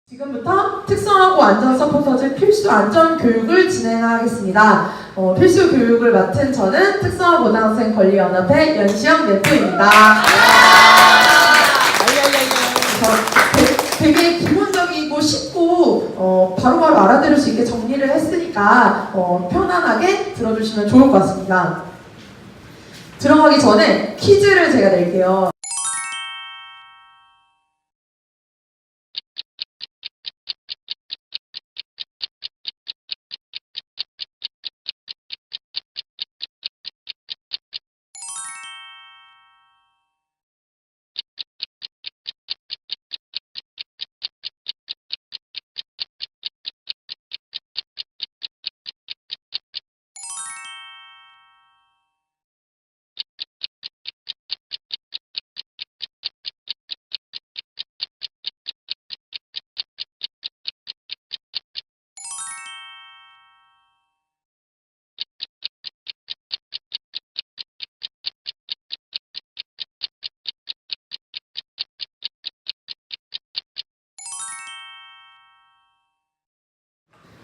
지금부터 특성화고 안전 서포터즈 필수 안전 교육을 진행하겠습니다. 필수 교육을 맡은 저는 특성화 고등학생 권리연합회 연시영 대표입니다. 되게 기본적이고 쉽고 바로바로 알아들을 수 있게 정리를 했으니까 편안하게 들어주시면 좋을 것 같습니다. 들어가기 전에 퀴즈를 제가 낼게요.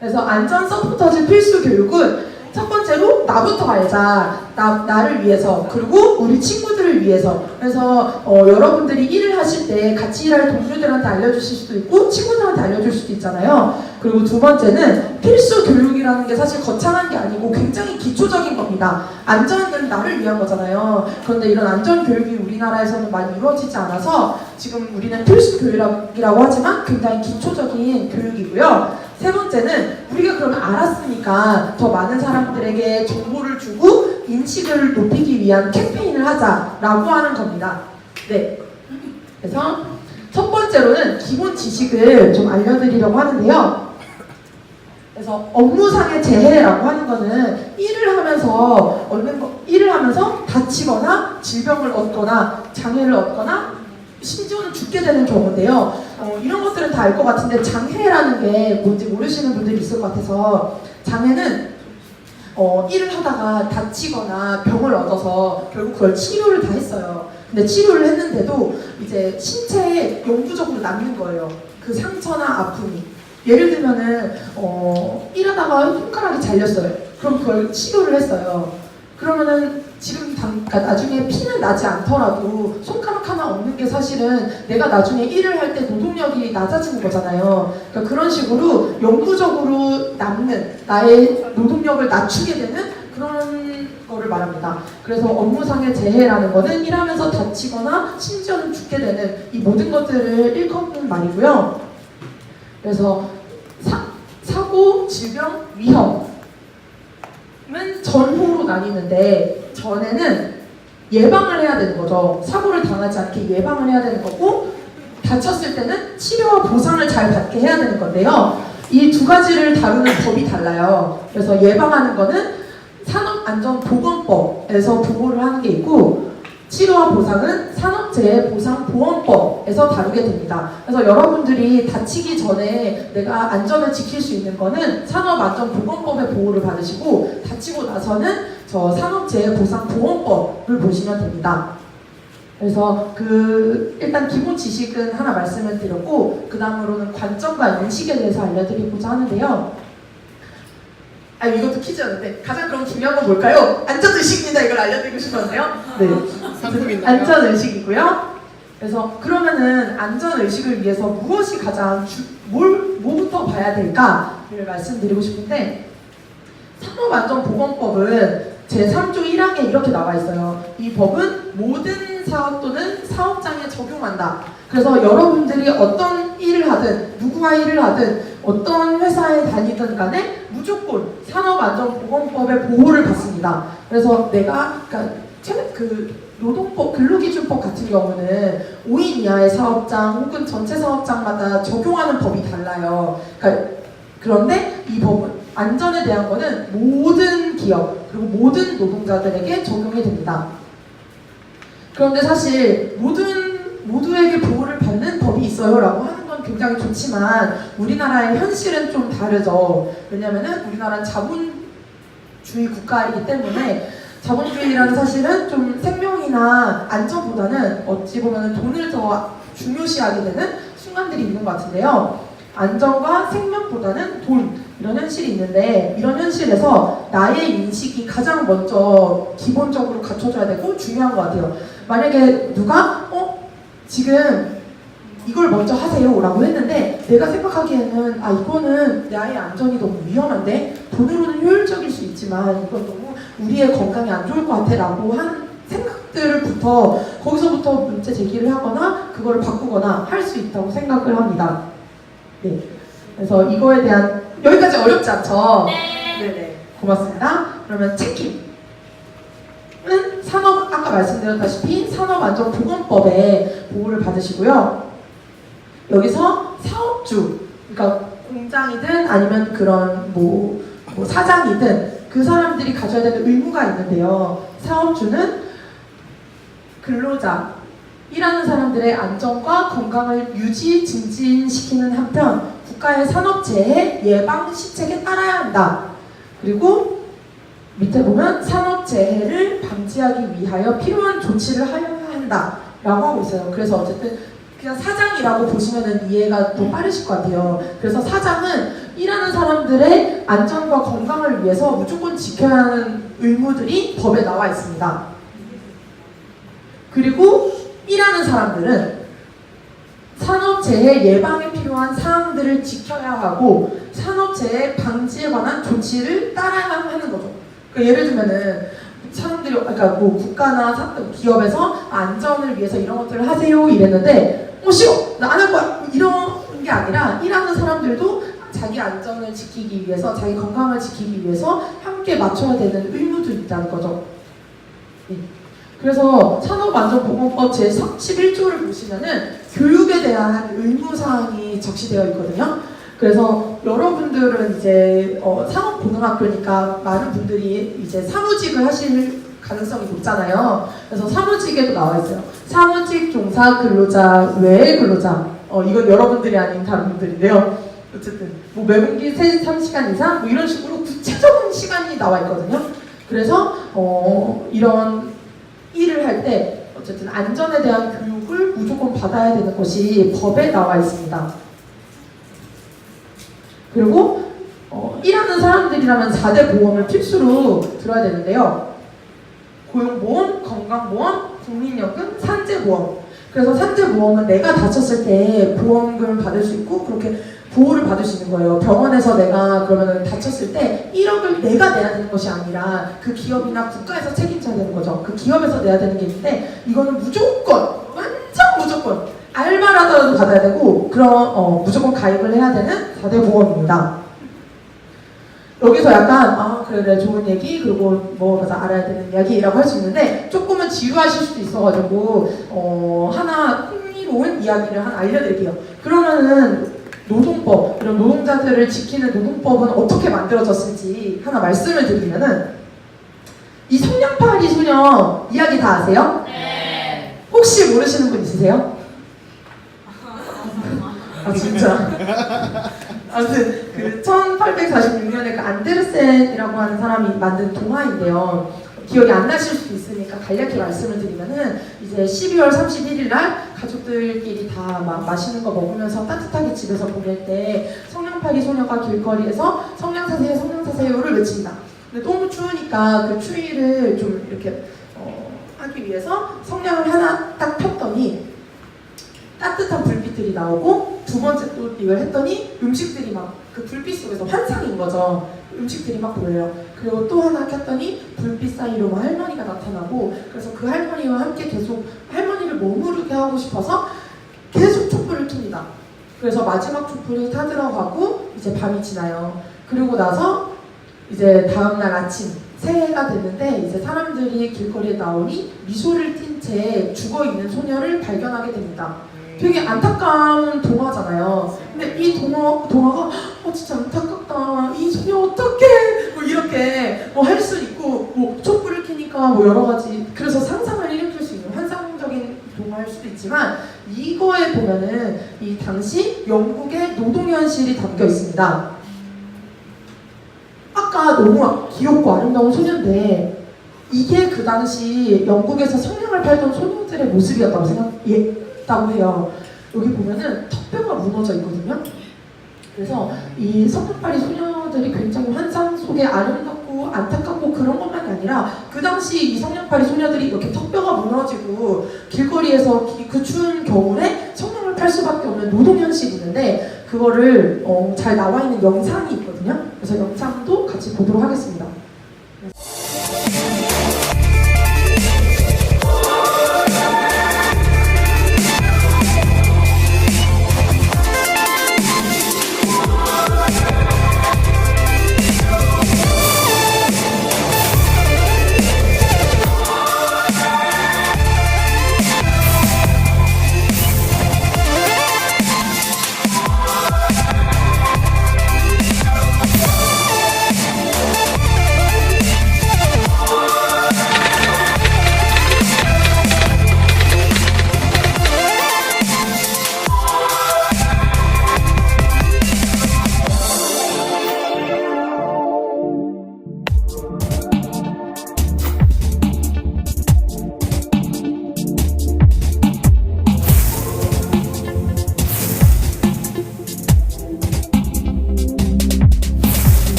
그래서 안전 서포터즈 필수 교육은 첫 번째로 나부터 알자. 나를 위해서, 그리고 우리 친구들을 위해서. 그래서 여러분들이 일을 하실 때 같이 일할 동료들한테 알려주실 수도 있고 친구들한테 알려줄 수도 있잖아요. 그리고 두 번째는 필수 교육이라는 게 사실 거창한 게 아니고 굉장히 기초적인 겁니다. 안전은 나를 위한 거잖아요. 그런데 이런 안전 교육이 우리나라에서는 많이 이루어지지 않아서 지금 우리는 필수 교육이라고 하지만 굉장히 기초적인 교육이고요. 세 번째는 우리가 그러면 알았으니까 더 많은 사람들에게 정보를 주고 인식을 높이기 위한 캠페인을 하자라고 하는 겁니다. 네. 그래서 첫 번째로는 기본 지식을 좀 알려드리려고 하는데요. 그래서 업무상의 재해라고 하는 거는 일을 하면서 다치거나 질병을 얻거나 장애를 얻거나 심지어는 죽게 되는 경우인데요. 이런 것들은 다 알 것 같은데 장애라는 게 뭔지 모르시는 분들이 있을 것 같아서, 장애는 일을 하다가 다치거나 병을 얻어서 결국 그걸 치료를 다 했어요. 근데 치료를 했는데도 이제 신체에 영구적으로 남는 거예요. 그 상처나 아픔이. 예를 들면은 일하다가 손가락이 잘렸어요. 그럼 그걸 치료를 했어요. 그러면은 그러니까 나중에 피는 나지 않더라도 손가락 하나 없는 게 사실은 내가 나중에 일을 할 때 노동력이 낮아지는 거잖아요. 그러니까 그런 식으로 영구적으로 남는 나의 노동력을 낮추게 되는 그런 거를 말합니다. 그래서 업무상의 재해라는 거는 일하면서 다치거나 심지어는 죽게 되는 이 모든 것들을 일컫는 말이고요. 그래서 사고, 질병, 위험 은 전후로 나뉘는데, 전에는 예방을 해야 되는 거죠. 사고를 당하지 않게 예방을 해야 되는 거고, 다쳤을 때는 치료와 보상을 잘 받게 해야 되는 건데요. 이 두 가지를 다루는 법이 달라요. 그래서 예방하는 거는 산업안전보건법에서 보호를 하는 게 있고, 치료와 보상은 산업재해보상보험법에서 다루게 됩니다. 그래서 여러분들이 다치기 전에 내가 안전을 지킬 수 있는 거는 산업안전보건법의 보호를 받으시고, 다치고 나서는 저 산업재해보상보험법을 보시면 됩니다. 그래서 일단 기본 지식은 하나 말씀을 드렸고, 그 다음으로는 관점과 인식에 대해서 알려드리고자 하는데요. 이것도 퀴즈였는데 가장 그럼 중요한 건 뭘까요? 안전의식입니다. 이걸 알려드리고 싶었는데요. 네, 안전의식이고요. 그래서 그러면은 안전의식을 위해서 무엇이 가장 뭐부터 봐야 될까를 말씀드리고 싶은데, 산업안전보건법은 제3조 1항에 이렇게 나와 있어요. 이 법은 모든 사업 또는 사업장에 적용한다. 그래서 여러분들이 어떤 일을 하든 누구와 일을 하든 어떤 회사에 다니든 간에 무조건 산업안전보건법의 보호를 받습니다. 그래서 노동법, 근로기준법 같은 경우는 5인 이하의 사업장 혹은 전체 사업장마다 적용하는 법이 달라요. 그런데 이 법은 안전에 대한 거는 모든 기업 그리고 모든 노동자들에게 적용이 됩니다. 그런데 사실 모두에게 보호를 받는 법이 있어요 라고 하는 건 굉장히 좋지만 우리나라의 현실은 좀 다르죠. 왜냐면은 우리나라는 자본주의 국가이기 때문에, 자본주의라는 사실은 좀 생명이나 안전보다는 어찌 보면 돈을 더 중요시하게 되는 순간들이 있는 것 같은데요. 안정과 생명보다는 돈, 이런 현실이 있는데, 이런 현실에서 나의 인식이 가장 먼저 기본적으로 갖춰져야 되고 중요한 것 같아요. 만약에 누가 지금 이걸 먼저 하세요 라고 했는데 내가 생각하기에는 이거는 나의 안전이 너무 위험한데, 돈으로는 효율적일 수 있지만 이건 너무 우리의 건강에 안 좋을 것 같아 라고 한 생각들부터 거기서부터 문제 제기를 하거나 그거를 바꾸거나 할 수 있다고 생각을 합니다. 네. 그래서 이거에 대한, 여기까지 어렵지 않죠? 네. 네네. 고맙습니다. 그러면 체킹은 산업, 아까 말씀드렸다시피 산업안전보건법에 보호를 받으시고요. 여기서 사업주, 그러니까 공장이든 아니면 그런 뭐 사장이든 그 사람들이 가져야 되는 의무가 있는데요. 사업주는 근로자, 일하는 사람들의 안전과 건강을 유지, 증진시키는 한편 국가의 산업재해 예방 시책에 따라야 한다. 그리고 밑에 보면 산업재해를 방지하기 위하여 필요한 조치를 하여야 한다 라고 하고 있어요. 그래서 어쨌든 그냥 사장이라고 보시면 이해가 더 빠르실 것 같아요. 그래서 사장은 일하는 사람들의 안전과 건강을 위해서 무조건 지켜야 하는 의무들이 법에 나와 있습니다. 그리고 일하는 사람들은 산업재해 예방에 필요한 사항들을 지켜야 하고 산업재해 방지에 관한 조치를 따라야 하는 거죠. 그러니까 예를 들면은 사람들이, 그러니까 뭐 국가나 기업에서 안전을 위해서 이런 것들을 하세요 이랬는데 싫어! 나 안 할 거야! 이런 게 아니라 일하는 사람들도 자기 안전을 지키기 위해서, 자기 건강을 지키기 위해서 함께 맞춰야 되는 의무도 있다는 거죠. 네. 그래서 산업안전보건법 제11조를 보시면은 교육에 대한 의무사항이 적시되어 있거든요. 그래서 여러분들은 이제 산업고등학교니까 많은 분들이 이제 사무직을 하실 가능성이 높잖아요. 그래서 사무직에도 나와 있어요. 사무직 종사 근로자 외의 근로자. 이건 여러분들이 아닌 다른 분들인데요. 어쨌든 뭐 매분기 3시간 이상 뭐 이런 식으로 구체적인 시간이 나와 있거든요. 그래서 이런 일을 할 때 어쨌든 안전에 대한 교육을 무조건 받아야 되는 것이 법에 나와 있습니다. 그리고 일하는 사람들이라면 4대 보험을 필수로 들어야 되는데요. 고용보험, 건강보험, 국민연금, 산재보험. 그래서 산재보험은 내가 다쳤을 때 보험금을 받을 수 있고 그렇게 보호를 받을 수 있는 거예요. 병원에서 내가 그러면 다쳤을 때 1억을 내가 내야 되는 것이 아니라 그 기업이나 국가에서 책임져야 되는 거죠. 그 기업에서 내야 되는 게 있는데 이거는 무조건, 완전 무조건 알바를 하더라도 받아야 되고 그런 무조건 가입을 해야 되는 4대 보험입니다. 여기서 약간 그래 좋은 얘기 그리고 뭐 알아야 되는 이야기라고 할 수 있는데 조금은 지루하실 수도 있어가지고 하나 흥미로운 이야기를 하나 알려드릴게요. 그러면은 노동법, 이런 노동자들을 지키는 노동법은 어떻게 만들어졌을지 하나 말씀을 드리면은 이 성냥팔이 소녀 이야기 다 아세요? 네. 혹시 모르시는 분 있으세요? 진짜. 아무튼 그 1846년에 그 안데르센이라고 하는 사람이 만든 동화인데요. 기억이 안 나실 수도 있으니까 간략히 말씀을 드리면은 이제 12월 31일 날 가족들끼리 다 막 맛있는 거 먹으면서 따뜻하게 집에서 보낼 때 성냥팔이 소녀가 길거리에서 성냥 사세요, 성냥 사세요를 외칩니다. 근데 너무 추우니까 그 추위를 좀 이렇게 하기 위해서 성냥을 하나 딱 폈더니 따뜻한 불빛들이 나오고 두 번째 또 이걸 했더니 음식들이 막 그 불빛 속에서 환상인 거죠. 음식들이 막 보여요. 그리고 또 하나 켰더니 불빛 사이로 막 할머니가 나타나고 그래서 그 할머니와 함께 계속 할머니를 머무르게 하고 싶어서 계속 촛불을 켭니다. 그래서 마지막 촛불이 타들어가고 이제 밤이 지나요. 그리고 나서 이제 다음날 아침 새해가 됐는데 이제 사람들이 길거리에 나오니 미소를 띤 채 죽어있는 소녀를 발견하게 됩니다. 되게 안타까운 동화잖아요. 근데 이 동화가 진짜 안타깝다. 이 소녀 어떡해? 뭐 이렇게 뭐 할 수 있고 뭐 촛불을 켜니까 뭐 여러 가지 그래서 상상을 일으킬 수 있는 환상적인 동화일 수도 있지만 이거에 보면은 이 당시 영국의 노동 현실이 담겨 있습니다. 아까 너무 귀엽고 아름다운 소녀인데 이게 그 당시 영국에서 성냥을 팔던 소녀들의 모습이었다고 해요. 여기 보면은 턱뼈가 무너져 있거든요. 그래서 이 성년팔이 소녀들이 굉장히 환상 속에 아름답고 안타깝고 그런 것만이 아니라 그 당시 이 성년팔이 소녀들이 이렇게 턱뼈가 무너지고 길거리에서 그 추운 겨울에 성냥을 팔 수밖에 없는 노동 현실이 있는데 그거를 잘 나와 있는 영상이 있거든요. 그래서 영상도 같이 보도록 하겠습니다.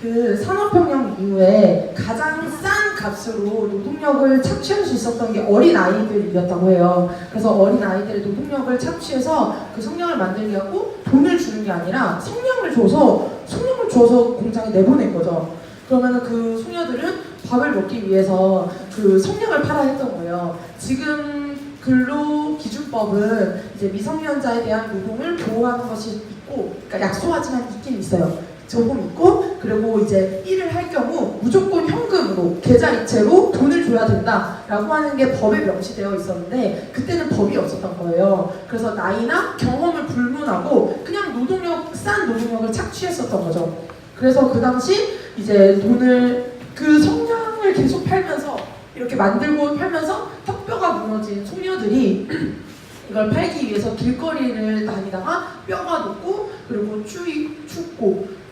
그 산업혁명 이후에 가장 싼 값으로 노동력을 착취할 수 있었던 게 어린 아이들이었다고 해요. 그래서 어린 아이들의 노동력을 착취해서 그 성냥을 만들게 하고 돈을 주는 게 아니라 성냥을 줘서 공장에 내보낸 거죠. 그러면 그 소녀들은 밥을 먹기 위해서 그 성냥을 팔아야 했던 거예요. 지금 근로기준법은 이제 미성년자에 대한 노동을 보호하는 것이 있고, 그러니까 약소하지만 있긴 있어요. 조금 있고, 그리고 이제 일을 할 경우 무조건 현금으로 계좌이체로 돈을 줘야 된다라고 하는 게 법에 명시되어 있었는데 그때는 법이 없었던 거예요. 그래서 나이나 경험을 불문하고 그냥 싼 노동력을 착취했었던 거죠. 그래서 그 당시 이제 그 성냥을 계속 팔면서 이렇게 만들고 팔면서 턱뼈가 무너진 소녀들이 이걸 팔기 위해서 길거리를 다니다가 뼈가 녹고 그리고 춥고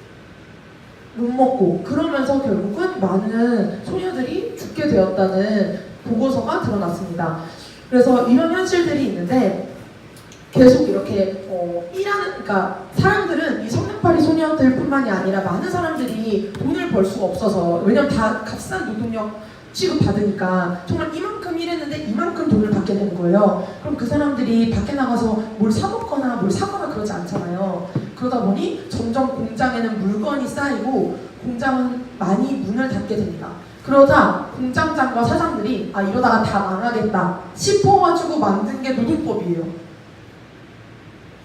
못 먹고 그러면서 결국은 많은 소녀들이 죽게 되었다는 보고서가 드러났습니다. 그래서 이런 현실들이 있는데 계속 이렇게 그러니까 사람들은 이 성냥팔이 소녀들뿐만이 아니라 많은 사람들이 돈을 벌 수가 없어서, 왜냐면 다 값싼 노동력 취급받으니까 정말 이만큼 일했는데 이만큼 돈을 받게 되는 거예요. 그럼 그 사람들이 밖에 나가서 뭘 사 먹거나 뭘 사거나 그러지 않잖아요. 그러다 보니 점점 공장에는 물건이 쌓이고 공장은 많이 문을 닫게 됩니다. 그러자 공장장과 사장들이 이러다가 다 망하겠다 싶어가지고 만든 게 노동법이에요.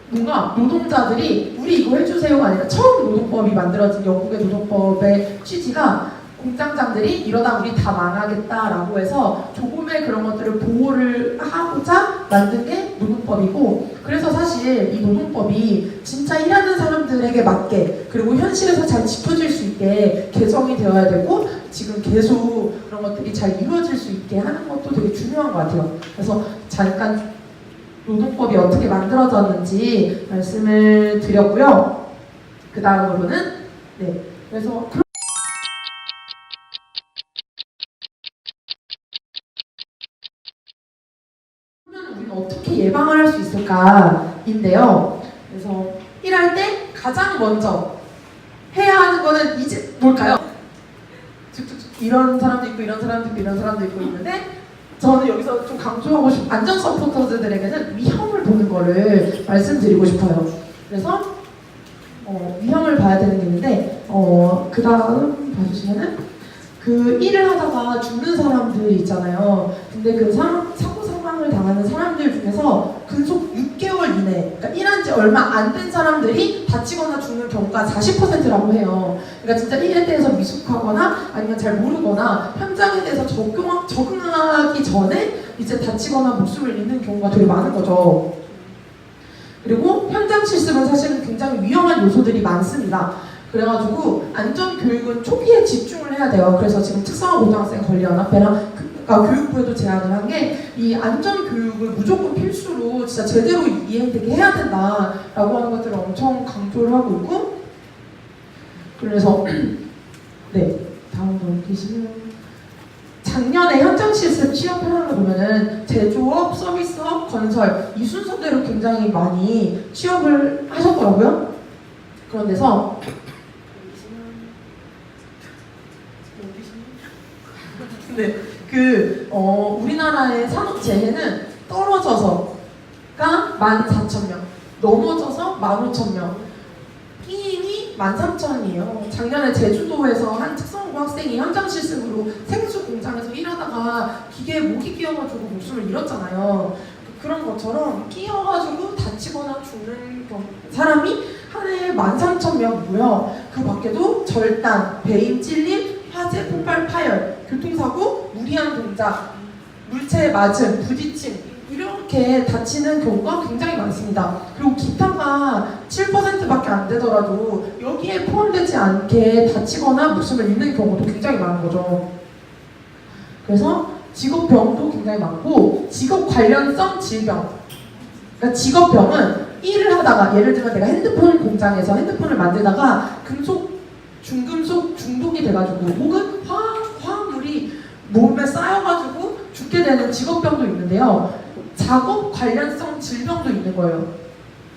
뭔가 노동자들이 우리 이거 해주세요가 아니라 처음 노동법이 만들어진 영국의 노동법의 취지가 공장장들이 이러다 우리 다 망하겠다라고 해서 조금의 그런 것들을 보호를 하고자 만든 게 노동법이고, 그래서 사실 이 노동법이 진짜 일하는 사람들에게 맞게 그리고 현실에서 잘 짚어질 수 있게 개정이 되어야 되고 지금 계속 그런 것들이 잘 이루어질 수 있게 하는 것도 되게 중요한 것 같아요. 그래서 잠깐 노동법이 어떻게 만들어졌는지 말씀을 드렸고요. 그 다음으로는 네, 그래서 그러면 우리는 어떻게 예방을 할 수 있을까인데요. 그래서 일할 때 가장 먼저 해야 하는 거는 이제 뭘까요? 이런 사람도 있고 이런 사람도 있고 이런 사람도 있고 있는데 저는 여기서 좀 강조하고 싶은 안전 서포터즈들에게는 위험을 보는 거를 말씀드리고 싶어요. 그래서 위험을 봐야 되는 게 있는데 그 다음 봐주시면은 그 일을 하다가 죽는 사람들이 있잖아요. 근데 그 사고 사망을 당하는 사람들 중에서 근속 6개월 이내, 그러니까 일한 지 얼마 안 된 사람들이 다치거나 죽는 경우가 40%라고 해요. 그러니까 진짜 일에 대해서 미숙하거나 아니면 잘 모르거나 현장에 대해서 적응하기 전에 이제 다치거나 목숨을 잃는 경우가 되게 많은 거죠. 그리고 현장 실습은 사실은 굉장히 위험한 요소들이 많습니다. 그래가지고 안전교육은 초기에 집중을 해야 돼요. 그래서 지금 특성화 고등학생 권리연합회랑 교육부에도 제안을 한 게 이 안전교육을 무조건 필수로 진짜 제대로 이행되게 해야 된다라고 하는 것들을 엄청 강조를 하고 있고, 그래서 네, 다음 넘기시면 작년에 현장 실습 취업 현황을 보면은 제조업, 서비스업, 건설 이 순서대로 굉장히 많이 취업을 하셨더라고요. 그런 데서 네, 우리나라의 산업 재해는 떨어져서가 14,000명, 넘어져서 15,000명, 피임이 13,000이에요. 작년에 제주도에서 한 특성고 학생이 현장 실습으로 생수 공장에서 일하다가 기계에 목이 끼어가지고 목숨을 잃었잖아요. 그런 것처럼 끼어가지고 다치거나 죽는 사람이 한 해에 13,000명이고요. 그 밖에도 절단, 배임, 찔림, 화재, 폭발, 파열, 교통사고, 무리한 동작, 물체에 맞음, 부딪힘 이렇게 다치는 경우가 굉장히 많습니다. 그리고 기타가 7%밖에 안 되더라도 여기에 포함되지 않게 다치거나 목숨을 잃는 경우도 굉장히 많은 거죠. 그래서 직업병도 굉장히 많고 직업 관련성 질병, 그러니까 직업병은 일을 하다가 예를 들면 내가 핸드폰 공장에서 핸드폰을 만들다가 중금속 중독이 돼가지고 혹은 화학물이 몸에 쌓여가지고 죽게 되는 직업병도 있는데요. 작업 관련성 질병도 있는 거예요.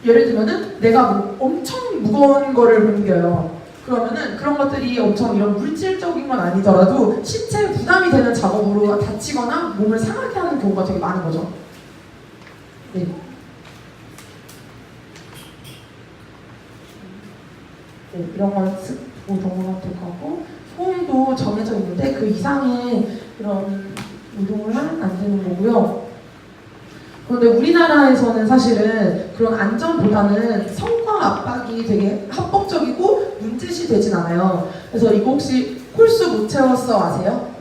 예를 들면은 내가 뭐 엄청 무거운 거를 옮겨요. 그러면은 그런 것들이 엄청 이런 물질적인 건 아니더라도 신체에 부담이 되는 작업으로 다치거나 몸을 상하게 하는 경우가 되게 많은 거죠. 네. 네, 이런 건 넘어가도 될 것 같고, 소음도 정해져 있는데 그 이상의 그런 운동을 하면 안 되는 거고요. 그런데 우리나라에서는 사실은 그런 안전보다는 성과 압박이 되게 합법적이고 문제시 되진 않아요. 그래서 이거 혹시 콜수 못 채웠어 아세요?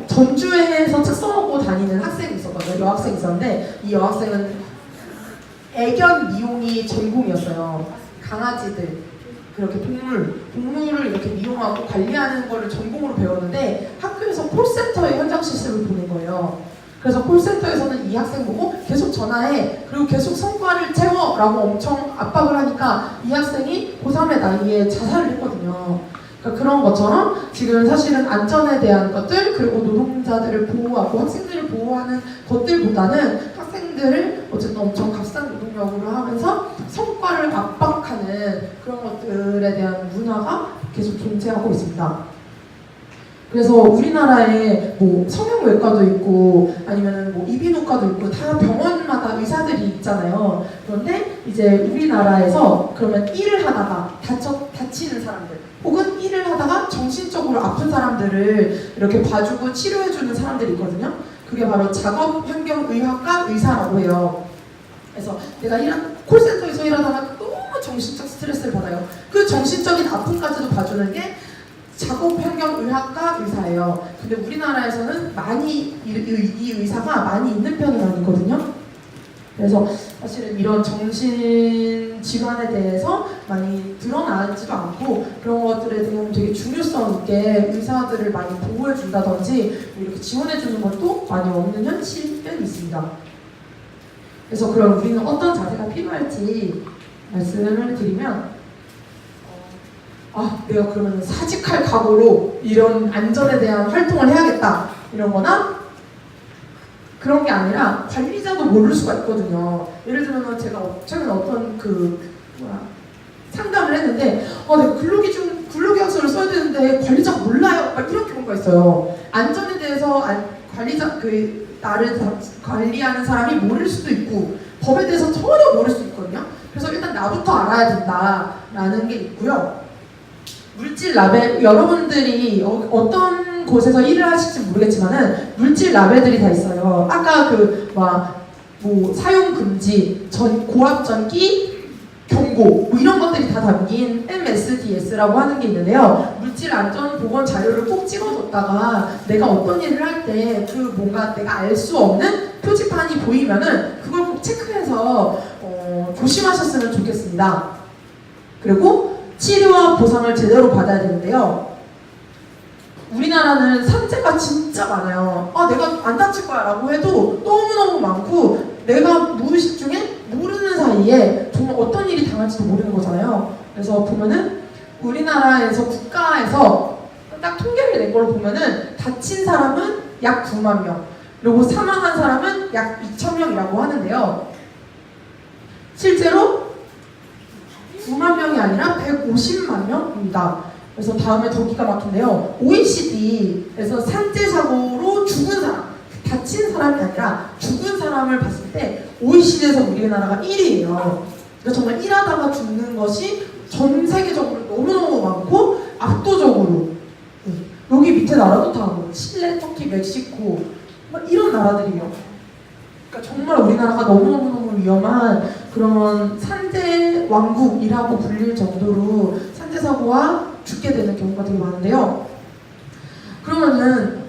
전주에서 특성화고 다니는 학생이 있었거든요. 여학생이 있었는데 이 여학생은 애견 미용이 전공이었어요. 강아지들, 그렇게 동물을 이렇게 미용하고 관리하는 거를 전공으로 배웠는데 학교에서 콜센터에 현장 실습을 보낸 거예요. 그래서 콜센터에서는 이 학생 보고 계속 전화해, 그리고 계속 성과를 채워 라고 엄청 압박을 하니까 이 학생이 고3의 나이에 자살을 했거든요. 그러니까 그런 것처럼 지금 사실은 안전에 대한 것들, 그리고 노동자들을 보호하고 학생들을 보호하는 것들보다는 학생들을 어쨌든 엄청 값싼 노동력으로 하면서 성과를 압박하는 그런 것들에 대한 문화가 계속 존재하고 있습니다. 그래서 우리나라에 뭐 성형외과도 있고 아니면 뭐 이비인후과도 있고 다 병원마다 의사들이 있잖아요. 그런데 이제 우리나라에서 그러면 일을 하다가 다치는 사람들 혹은 일을 하다가 정신적으로 아픈 사람들을 이렇게 봐주고 치료해주는 사람들이 있거든요. 그게 바로 작업환경의학과 의사라고 해요. 그래서 내가 콜센터에서 일하다가 너무 정신적 스트레스를 받아요. 그 정신적인 아픔까지도 봐주는 게 작업환경의학과 의사예요. 근데 우리나라에서는 이 의사가 많이 있는 편은 아니거든요. 그래서 사실은 이런 정신질환에 대해서 많이 드러나지도 않고 그런 것들에 대한 되게 중요성 있게 의사들을 많이 보호해준다든지 이렇게 지원해주는 것도 많이 없는 현실은 있습니다. 그래서 그럼 우리는 어떤 자세가 필요할지 말씀을 드리면 내가 그러면 사직할 각오로 이런 안전에 대한 활동을 해야겠다 이런 거나 그런 게 아니라 관리자도 모를 수가 있거든요. 예를 들면 제가 최근에 어떤 상담을 했는데 내가 근로계약서를 써야 되는데 관리자가 몰라요. 막 이런 경우가 있어요. 안전에 대해서 관리자 나를 관리하는 사람이 모를 수도 있고 법에 대해서 전혀 모를 수 있거든요. 그래서 일단 나부터 알아야 된다라는 게 있고요. 물질 라벨, 여러분들이 어떤 곳에서 일을 하실지 모르겠지만은 물질 라벨들이 다 있어요. 아까 사용 금지, 고압 전기 경고 이런 것들이 다 담긴 MSDS라고 하는 게 있는데요. 물질 안전 보건 자료를 꼭 찍어뒀다가 내가 어떤 일을 할 때 뭔가 내가 알 수 없는 표지판이 보이면은 그걸 꼭 체크해서 조심하셨으면 좋겠습니다. 그리고 치료와 보상을 제대로 받아야 되는데요. 우리나라는 산재가 진짜 많아요. 내가 안 다칠 거야 라고 해도 너무너무 많고 내가 무의식 중에 모르는 사이에 정말 어떤 일이 당할지도 모르는 거잖아요. 그래서 보면은 우리나라에서 국가에서 딱 통계를 낸 걸로 보면은 다친 사람은 약 9만 명, 그리고 사망한 사람은 약 2천 명이라고 하는데요. 실제로 9만 명이 아니라 150만 명입니다. 그래서 다음에 더 기가 막힌데요. OECD에서 산재 사고로 죽은 사람, 다친 사람이 아니라 죽은 사람을 봤을 때 OECD에서 우리나라가 1위예요. 그러니까 정말 일하다가 죽는 것이 전 세계적으로 너무너무 많고 압도적으로 여기 밑에 나라도 다 칠레, 터키, 멕시코 이런 나라들이에요. 그러니까 정말 우리나라가 너무너무 위험한 그런 산재 왕국이라고 불릴 정도로 산재 사고와 죽게 되는 경우가 되게 많은데요. 그러면은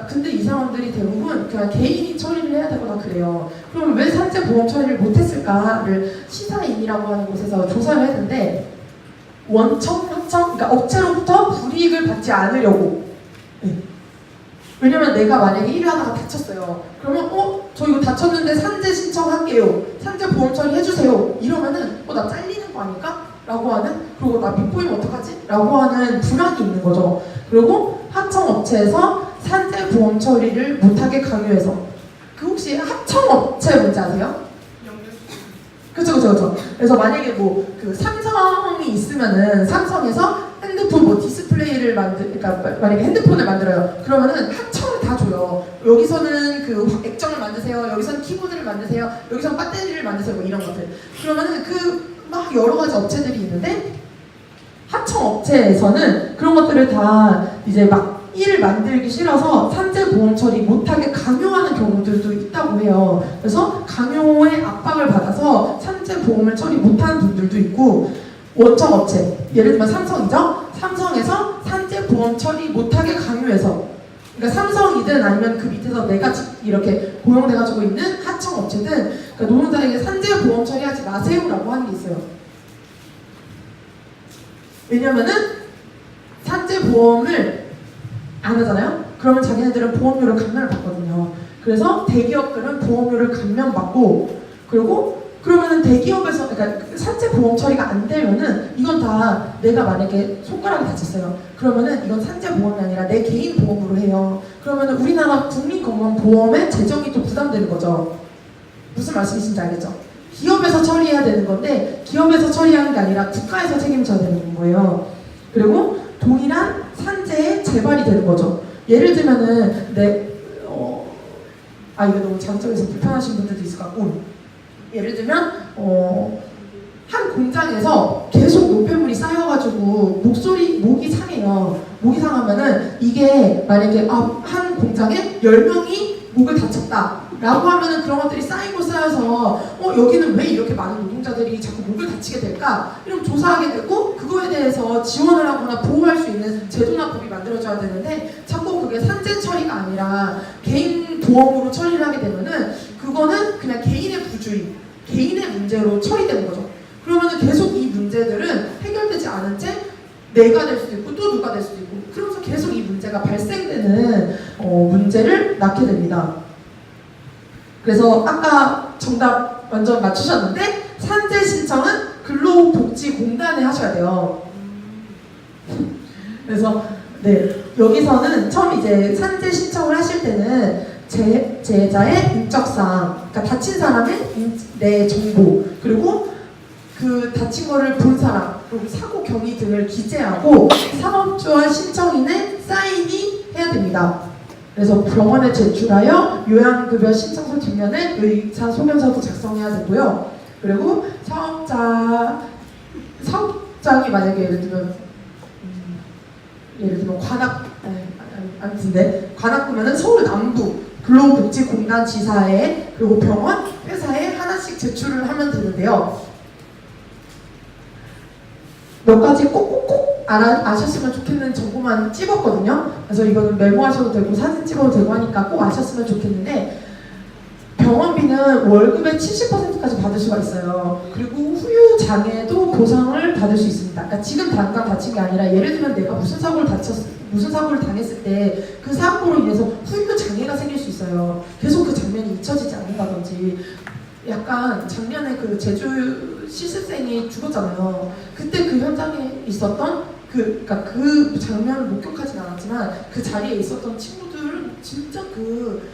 근데 이 사람들이 대부분 그냥 개인이 처리를 해야 되거나 그래요. 그러면 왜 산재 보험 처리를 못했을까를 시사인이라고 하는 곳에서 조사를 했는데 원청, 하청, 그러니까 업체로부터 불이익을 받지 않으려고. 왜냐면 내가 만약에 일을 하다가 다쳤어요. 그러면 저 이거 다쳤는데 산재 신청할게요. 산재 보험 처리해주세요. 이러면은 나 잘리는 거 아닐까? 라고 하는, 그리고 나 밑보이면 어떡하지? 라고 하는 불안이 있는 거죠. 그리고 하청업체에서 산재 보험 처리를 못하게 강요해서. 혹시 하청업체 뭔지 아세요? 그쵸. 그래서 만약에 삼성이 있으면은 삼성에서 핸드폰 디스플레이를 그러니까 만약에 핸드폰을 만들어요. 그러면은 하청을 다 줘요. 여기서는 액정을 만드세요. 여기서는 키보드를 만드세요. 여기서는 배터리를 만드세요. 이런 것들. 그러면은 막 여러 가지 업체들이 있는데 하청업체에서는 그런 것들을 다 이제 막 일을 만들기 싫어서 산재 보험 처리 못하게 강요하는 경우들도 있다고 해요. 그래서 강요의 압박을 받아서 산재 보험을 처리 못하는 분들도 있고, 원청 업체, 예를 들면 삼성이죠. 삼성에서 산재 보험 처리 못하게 강요해서, 그러니까 삼성이든 아니면 그 밑에서 내가 이렇게 고용돼가지고 있는 하청 업체든, 그러니까 노동자에게 산재 보험 처리하지 마세요라고 하는 게 있어요. 왜냐면은 산재 보험을 안 하잖아요? 그러면 자기네들은 보험료를 감면을 받거든요. 그래서 대기업들은 보험료를 감면받고, 그러면은 대기업에서, 그러니까 산재 보험 처리가 안 되면은 이건 다 내가 만약에 손가락이 다쳤어요. 그러면은 이건 산재 보험이 아니라 내 개인 보험으로 해요. 그러면은 우리나라 국민건강보험의 재정이 또 부담되는 거죠. 무슨 말씀이신지 알겠죠? 기업에서 처리해야 되는 건데 기업에서 처리하는 게 아니라 국가에서 책임져야 되는 거예요. 그리고 동일한 산재의 재발이 되는 거죠. 예를 들면은 이거 너무 장점에서 불편하신 분들도 있을 것 같고, 예를 들면 한 공장에서 계속 노폐물이 쌓여가지고 목이 상해요. 목이 상하면은 이게 만약에 한 공장에 10명이 목을 다쳤다 라고 하면은 그런 것들이 쌓이고 쌓여서 여기는 왜 이렇게 많은 노동자들이 자꾸 목을 다치게 될까? 이런 조사하게 되고 그거에 대해서 지원을 하거나 보호할 수 있는 제도나 법이 만들어져야 되는데 자꾸 그게 산재 처리가 아니라 개인 보험으로 처리를 하게 되면은 그거는 그냥 개인의 부주의, 개인의 문제로 처리되는 거죠. 그러면은 계속 이 문제들은 해결되지 않은 채 내가 될 수도 있고 또 누가 될 수도 있고, 그러면서 계속 이 문제가 발생되는 문제를 낳게 됩니다. 그래서 아까 정답 완전 맞추셨는데 산재 신청은 근로복지공단에 하셔야 돼요. 그래서 네, 여기서는 처음 이제 산재 신청을 하실 때는 제자의 인적사항, 그러니까 다친 사람의 내 정보, 그리고 그 다친 거를 본 사람, 그리고 사고 경위 등을 기재하고 사업주와 신청인의 사인이 해야 됩니다. 그래서 병원에 제출하여 요양급여 신청서 뒷면에 의사 소견서도 작성해야 되고요. 그리고 사업장이 만약에 예를 들면 관악구면은 서울 남부 근로복지공단 지사에 그리고 병원, 회사에 하나씩 제출을 하면 되는데요. 몇 가지 꼭꼭꼭 아셨으면 좋겠는 정보만 찍었거든요. 그래서 이거는 메모하셔도 되고 사진 찍어도 되고 하니까 꼭 아셨으면 좋겠는데, 병원비는 월급의 70%까지 받을 수가 있어요. 그리고 후유 장애도 보상을 받을 수 있습니다. 그러니까 지금 당장 다친 게 아니라 예를 들면 내가 무슨 사고를 당했을 때 그 사고로 인해서 후유 장애가 생길 수 있어요. 계속 그 장면이 잊혀지지 않는다든지. 약간 작년에 그 제주 실습생이 죽었잖아요. 그때 그 현장에 있었던 그러니까 그 장면을 목격하진 않았지만 그 자리에 있었던 친구들은 진짜 그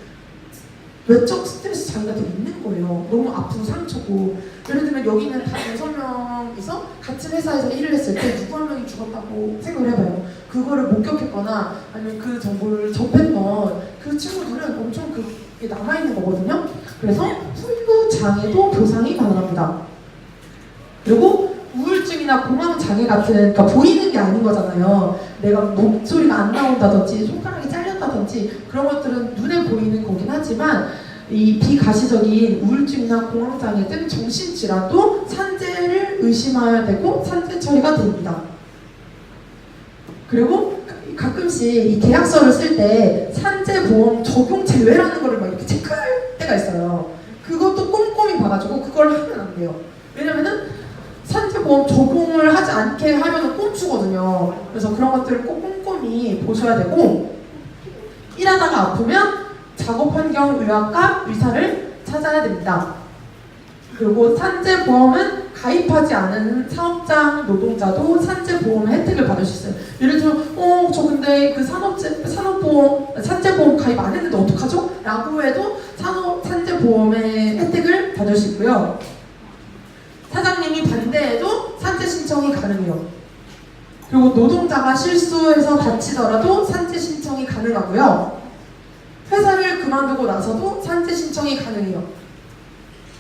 외적 스트레스 장애가 되게 있는 거예요. 너무 아프고 상처고. 예를 들면 여기는 다 6명이서 같은 회사에서 일을 했을 때 누구 한 명이 죽었다고 생각을 해봐요. 그거를 목격했거나 아니면 그 정보를 접했던 그 친구들은 엄청 그게 남아있는 거거든요. 그래서 후유 장애도 보상이 가능합니다. 그리고 우울증이나 공황장애 같은, 그러니까 보이는 게 아닌 거잖아요. 내가 목소리가 안 나온다든지 손가락이 잘렸다든지 그런 것들은 눈에 보이는 거긴 하지만 이 비가시적인 우울증이나 공황장애 등 정신질환도 산재를 의심해야 되고 산재 처리가 됩니다. 그리고 가끔씩 이 계약서를 쓸 때 산재보험 적용 제외라는 거를 막 이렇게 체크할 때가 있어요. 그것도 꼼꼼히 봐가지고 그걸 하면 안 돼요. 왜냐면은 산재보험 적용을 하지 않게 하려는 꼼수거든요. 그래서 그런 것들을 꼭 꼼꼼히 보셔야 되고, 일하다가 아프면 작업환경의학과 의사를 찾아야 됩니다. 그리고 산재보험은 가입하지 않은 사업장 노동자도 산재보험 혜택을 받을 수 있어요. 예를 들면 저 근데 그 산재보험 가입 안 했는데 어떡하죠? 라고 해도 산재보험의 혜택을 받을 수 있고요. 사장님이 반대해도 산재 신청이 가능해요. 그리고 노동자가 실수해서 다치더라도 산재 신청이 가능하고요. 회사를 그만두고 나서도 산재 신청이 가능해요.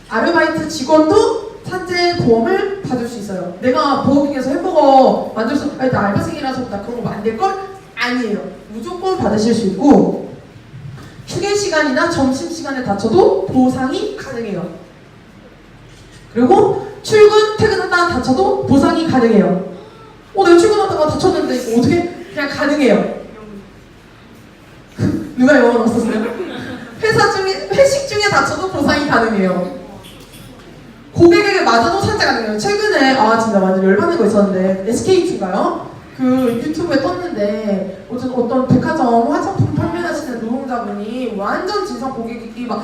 아르바이트 직원도 산재 보험을 받을 수 있어요. 내가 버거킹에서 햄버거 만들 수, 아니 나 알바생이라서 나 그런 거 만들걸? 아니에요. 무조건 받으실 수 있고, 휴게 시간이나 점심 시간에 다쳐도 보상이 가능해요. 그리고 출근, 퇴근하다 다쳐도 보상이 가능해요. 내가 출근하다가 다쳤는데 이거 어떻게 그냥 가능해요. 누가 영어 넣었었어요? 회식 중에 다쳐도 보상이 가능해요. 고객에게 맞아도 산재 가능해요. 최근에 진짜 완전 열받는 거 있었는데 SKT인가요? 그 유튜브에 떴는데 어떤 백화점 화장품 판매하시는 노동자분이 완전 진상 고객이 막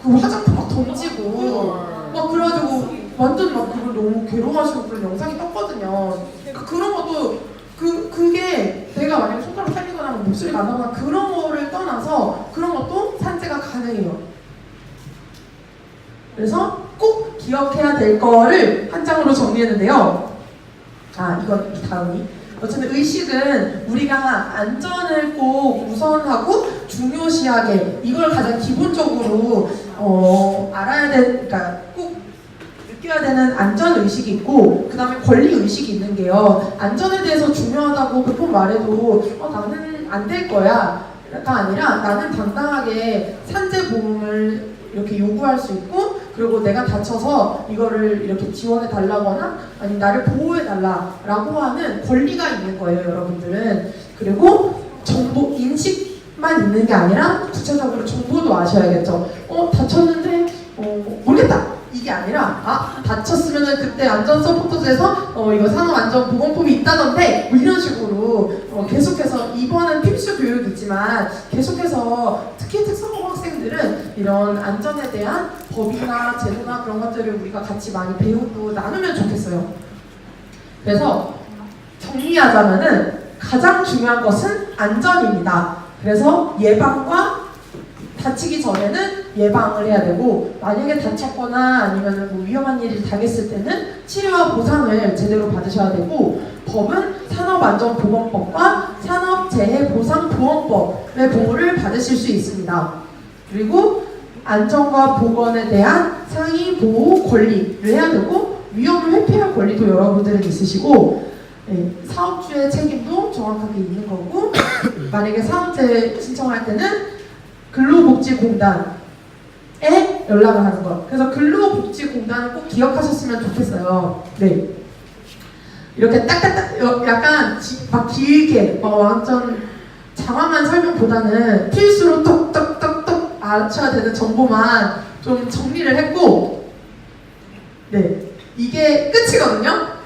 그 화장품 막 던지고 막 그래가지고 완전 막 그걸 너무 괴로워하시고 그런 영상이 떴거든요. 그러니까 그런 것도 그게 내가 만약에 손가락 살리거나 목소리가 안 나거나 그런 거를 떠나서 그런 것도 산재가 가능해요. 그래서 꼭 기억해야 될 거를 한 장으로 정리했는데요. 이건 다음이. 어쨌든 의식은 우리가 안전을 꼭 우선하고 중요시하게, 이걸 가장 기본적으로 알아야 그러니까 꼭 느껴야 되는 안전 의식이 있고, 그 다음에 권리 의식이 있는 게요. 안전에 대해서 중요하다고 몇 번 말해도 나는 안 될 거야가 아니라 나는 당당하게 산재 보험을 이렇게 요구할 수 있고, 그리고 내가 다쳐서 이거를 이렇게 지원해 달라거나 아니면 나를 보호해 달라라고 하는 권리가 있는 거예요, 여러분들은. 그리고 정보 인식만 있는 게 아니라 구체적으로 정보도 아셔야겠죠. 다쳤는데 모르겠다 이게 아니라 다쳤으면은 그때 안전 서포터즈에서 이거 산업안전보건법이 있다던데 뭐 이런 식으로 계속해서, 이번은 필수 교육이지만 계속해서 특히 특성화고 학생들은 이런 안전에 대한 법이나 제도나 그런 것들을 우리가 같이 많이 배우고 나누면 좋겠어요. 그래서 정리하자면은 가장 중요한 것은 안전입니다. 그래서 예방과 다치기 전에는 예방을 해야 되고, 만약에 다쳤거나 아니면 뭐 위험한 일이 당했을 때는 치료와 보상을 제대로 받으셔야 되고, 법은 산업안전보건법과 산업재해보상보험법의 보호를 받으실 수 있습니다. 그리고 안전과 보건에 대한 상위 보호 권리를 해야 되고, 위험을 회피할 권리도 여러분들은 있으시고, 네, 사업주의 책임도 정확하게 있는 거고, 만약에 사업재 신청할 때는 근로복지공단에 연락을 하는 것. 그래서 근로복지공단을 꼭 기억하셨으면 좋겠어요. 네. 이렇게 딱딱딱 약간 막 길게 완전 장황한 설명보다는 필수로 똑똑똑똑 알아쳐야 되는 정보만 좀 정리를 했고, 네, 이게 끝이거든요.